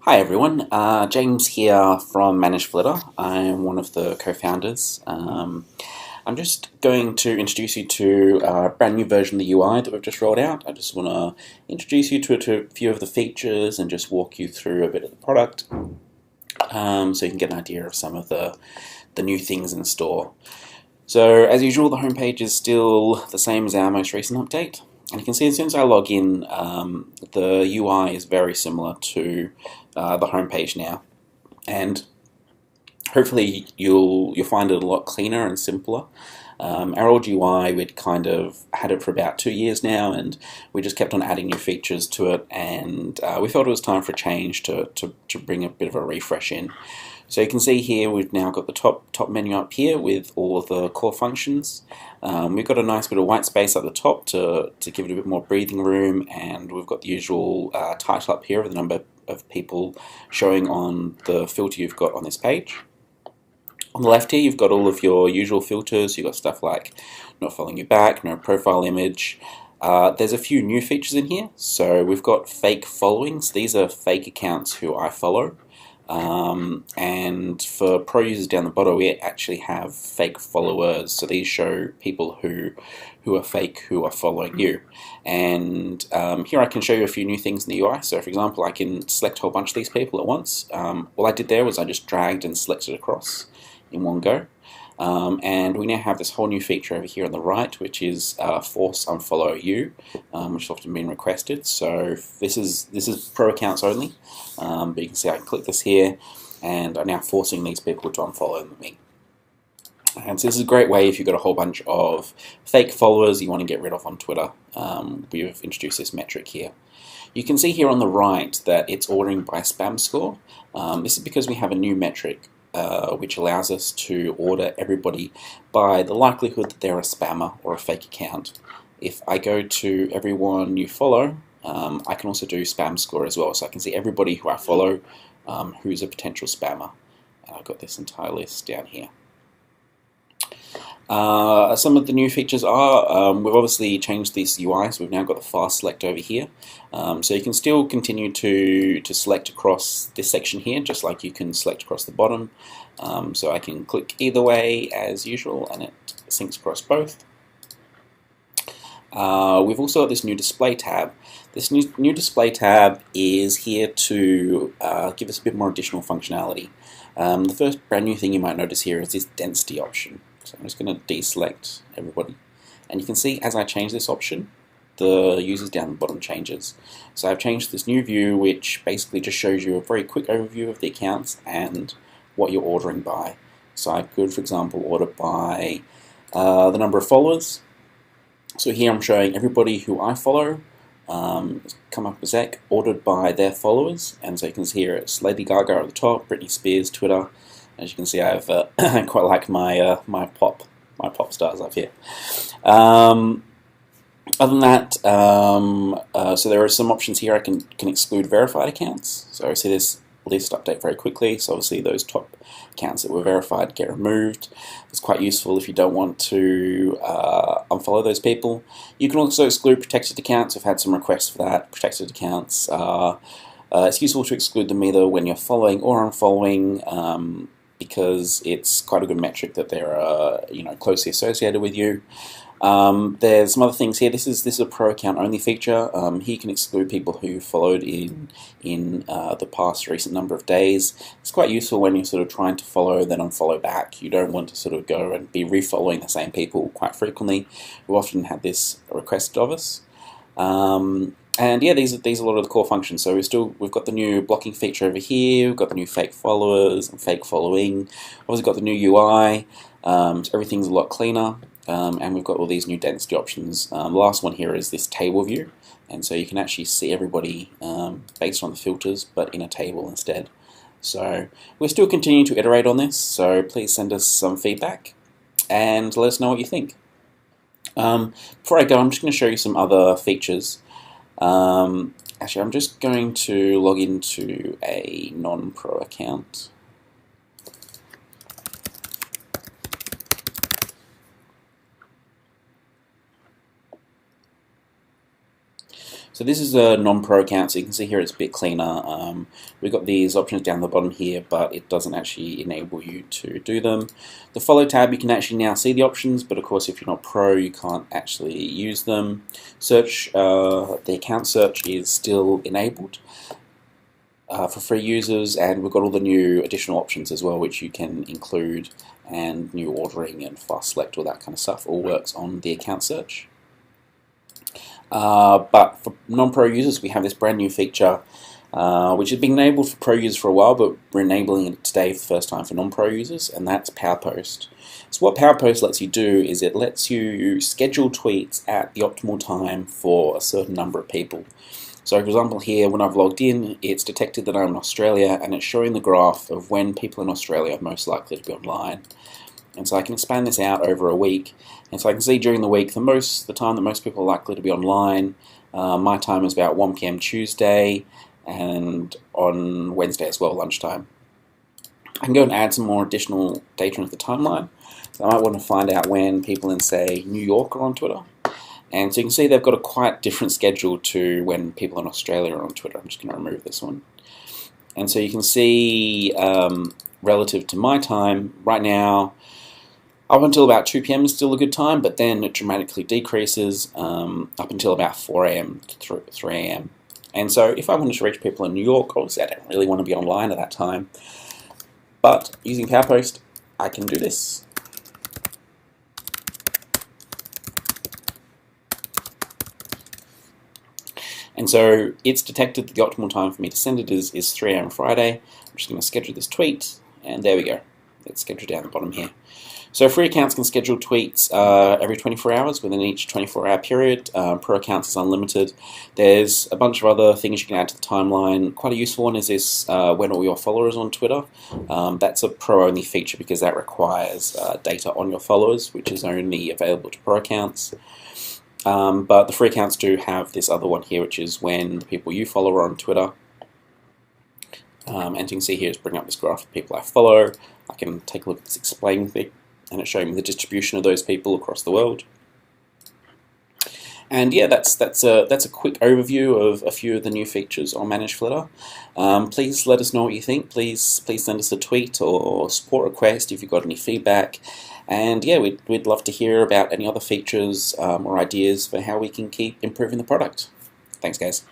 Hi everyone, James here from ManageFlitter. I'm one of the co-founders. I'm just going to introduce you to a brand new version of the UI that we've just rolled out. I just want to introduce you to a few of the features and just walk you through a bit of the product, so you can get an idea of some of the new things in store. So as usual, the homepage is still the same as our most recent update. And you can see as soon as I log in, the UI is very similar to the homepage now. And hopefully you'll find it a lot cleaner and simpler. Our old UI, we'd kind of had it for about 2 years now, and we just kept on adding new features to it, and we felt it was time for a change to bring a bit of a refresh in. So you can see here we've now got the top menu up here with all of the core functions. We've got a nice bit of white space at the top to give it a bit more breathing room, and we've got the usual title up here of the number of people showing on the filter you've got on this page. On the left here, you've got all of your usual filters. You've got stuff like not following you back, no profile image. There's a few new features in here. So we've got fake followings. These are fake accounts who I follow. And for pro users down the bottom, we actually have fake followers. So these show people who are fake, who are following you. And here I can show you a few new things in the UI. So for example, I can select a whole bunch of these people at once. All I did there was I just dragged and selected across in one go. And we now have this whole new feature over here on the right, which is force unfollow you, which has often been requested. So this is pro accounts only, but you can see I can click this here, and I'm now forcing these people to unfollow me. And so this is a great way if you've got a whole bunch of fake followers you want to get rid of on Twitter. We've introduced this metric here. You can see here on the right that it's ordering by spam score. This is because we have a new metric which allows us to order everybody by the likelihood that they're a spammer or a fake account. If I go to everyone you follow, I can also do spam score as well. So I can see everybody who I follow who's a potential spammer. I've got this entire list down here. Some of the new features are, we've obviously changed these UIs. We've now got the fast select over here. So you can still continue to select across this section here, just like you can select across the bottom. So I can click either way as usual, and it syncs across both. We've also got this new display tab. This new display tab is here to give us a bit more additional functionality. The first brand new thing you might notice here is this density option. So I'm just going to deselect everybody. And you can see as I change this option, the users down the bottom changes. So I've changed this new view, which basically just shows you a very quick overview of the accounts and what you're ordering by. So I could, for example, order by the number of followers. So here I'm showing everybody who I follow, come up as Zach, ordered by their followers. And so you can see here it's Lady Gaga at the top, Britney Spears, Twitter. As you can see, I have quite like my my pop stars up here. Other than that, so there are some options here. I can exclude verified accounts. So I see this list update very quickly. So obviously those top accounts that were verified get removed. It's quite useful if you don't want to unfollow those people. You can also exclude protected accounts. I've had some requests for that. Protected accounts. It's useful to exclude them either when you're following or unfollowing, because it's quite a good metric that they're closely associated with you. There's some other things here. This is a pro account only feature. Here you can exclude people who followed in the past recent number of days. It's quite useful when you're sort of trying to follow then unfollow back. You don't want to sort of go and be refollowing the same people quite frequently. We often have this requested of us. And yeah, these are a lot of the core functions. So we've got the new blocking feature over here. We've got the new fake followers and fake following. Obviously got the new UI. So everything's a lot cleaner. And we've got all these new density options. The last one here is this table view, and so you can actually see everybody based on the filters, but in a table instead. So we're still continuing to iterate on this. So please send us some feedback and let us know what you think. Before I go, I'm just going to show you some other features. Actually, I'm just going to log into a non-pro account. So So this is a non-pro account, so you can see here it's a bit cleaner. We've got these options down the bottom here, but it doesn't actually enable you to do them. The follow tab, you can actually now see the options, but of course if you're not pro, you can't actually use them. Search, the account search is still enabled for free users, and we've got all the new additional options as well, which you can include, and new ordering and fast select, all that kind of stuff, all works on the account search. But for non-pro users, we have this brand new feature, which has been enabled for pro users for a while, but we're enabling it today for the first time for non-pro users, and that's PowerPost. So what PowerPost lets you do is it lets you schedule tweets at the optimal time for a certain number of people. So for example here, when I've logged in, it's detected that I'm in Australia, and it's showing the graph of when people in Australia are most likely to be online. And so I can expand this out over a week, and so I can see during the week the time that most people are likely to be online. My time is about 1 PM Tuesday, and on Wednesday as well, lunchtime. I can go and add some more additional data into the timeline. So I might want to find out when people in, say, New York are on Twitter. And so you can see they've got a quite different schedule to when people in Australia are on Twitter. I'm just going to remove this one. And so you can see, relative to my time, right now, up until about 2 PM is still a good time, but then it dramatically decreases up until about 4 AM to 3 AM. And so if I wanted to reach people in New York, obviously I don't really want to be online at that time. But using PowerPost, I can do this. And so it's detected that the optimal time for me to send it is 3 AM Friday. I'm just going to schedule this tweet, and there we go. It's scheduled down the bottom here. So free accounts can schedule tweets every 24 hours within each 24-hour period. Pro accounts is unlimited. There's a bunch of other things you can add to the timeline. Quite a useful one is this when all your followers on Twitter. That's a pro-only feature because that requires data on your followers, which is only available to pro accounts. But the free accounts do have this other one here, which is when the people you follow are on Twitter. And you can see here, it's bringing up this graph of people I follow. I can take a look at this explain thing, and it's showing me the distribution of those people across the world. And yeah, that's a quick overview of a few of the new features on ManageFlitter. Please let us know what you think. Please send us a tweet or support request if you've got any feedback. And yeah, we'd love to hear about any other features or ideas for how we can keep improving the product. Thanks, guys.